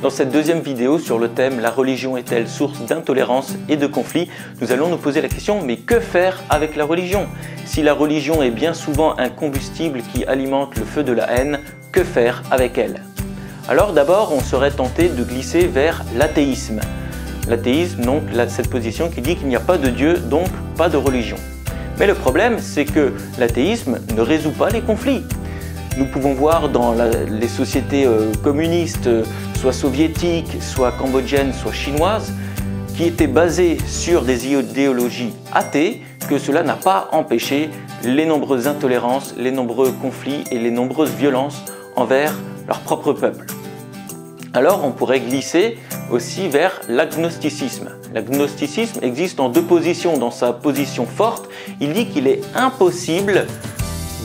Dans cette deuxième vidéo sur le thème « La religion est-elle source d'intolérance et de conflit ?», nous allons nous poser la question « Mais que faire avec la religion ?» Si la religion est bien souvent un combustible qui alimente le feu de la haine, que faire avec elle? Alors d'abord, on serait tenté de glisser vers l'athéisme. L'athéisme, donc cette position qui dit qu'il n'y a pas de Dieu, donc pas de religion. Mais le problème, c'est que l'athéisme ne résout pas les conflits. Nous pouvons voir dans les sociétés communistes, soit soviétiques, soit cambodgiennes, soit chinoises, qui étaient basées sur des idéologies athées, que cela n'a pas empêché les nombreuses intolérances, les nombreux conflits et les nombreuses violences envers leur propre peuple. Alors on pourrait glisser aussi vers l'agnosticisme. L'agnosticisme existe en deux positions. Dans sa position forte, il dit qu'il est impossible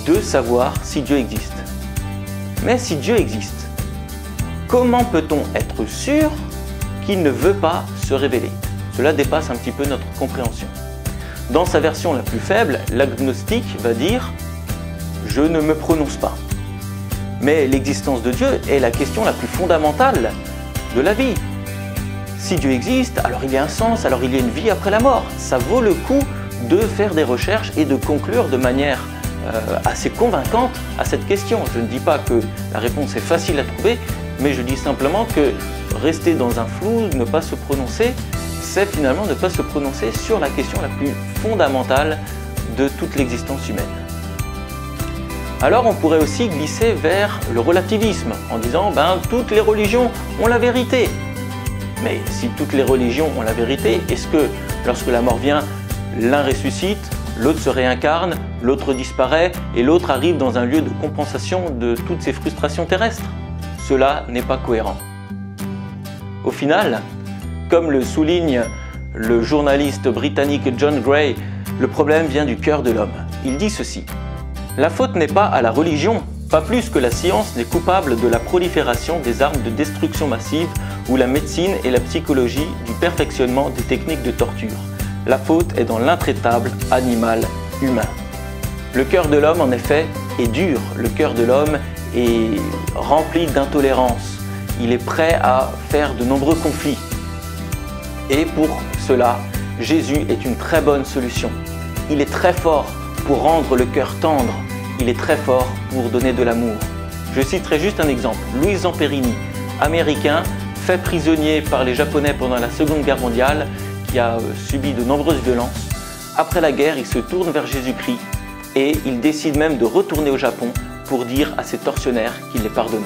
de savoir si Dieu existe. Mais si Dieu existe, comment peut-on être sûr qu'il ne veut pas se révéler? Cela dépasse un petit peu notre compréhension. Dans sa version la plus faible, l'agnostique va dire « je ne me prononce pas ». Mais l'existence de Dieu est la question la plus fondamentale de la vie. Si Dieu existe, alors il y a un sens, alors il y a une vie après la mort. Ça vaut le coup de faire des recherches et de conclure de manière assez convaincante à cette question. Je ne dis pas que la réponse est facile à trouver, mais je dis simplement que rester dans un flou, ne pas se prononcer, c'est finalement ne pas se prononcer sur la question la plus fondamentale de toute l'existence humaine. Alors on pourrait aussi glisser vers le relativisme en disant toutes les religions ont la vérité. Mais si toutes les religions ont la vérité, est-ce que lorsque la mort vient, l'un ressuscite, l'autre se réincarne, l'autre disparaît et l'autre arrive dans un lieu de compensation de toutes ces frustrations terrestres? Cela n'est pas cohérent. Au final, comme le souligne le journaliste britannique John Gray, le problème vient du cœur de l'homme. Il dit ceci: la faute n'est pas à la religion, pas plus que la science n'est coupable de la prolifération des armes de destruction massive ou la médecine et la psychologie du perfectionnement des techniques de torture. La faute est dans l'intraitable animal humain. Le cœur de l'homme, en effet, est dur. Le cœur de l'homme est rempli d'intolérance. Il est prêt à faire de nombreux conflits. Et pour cela, Jésus est une très bonne solution. Il est très fort pour rendre le cœur tendre. Il est très fort pour donner de l'amour. Je citerai juste un exemple. Louis Zamperini, américain, fait prisonnier par les Japonais pendant la Seconde Guerre mondiale, qui a subi de nombreuses violences. Après la guerre, il se tourne vers Jésus-Christ et il décide même de retourner au Japon pour dire à ses tortionnaires qu'il les pardonnait.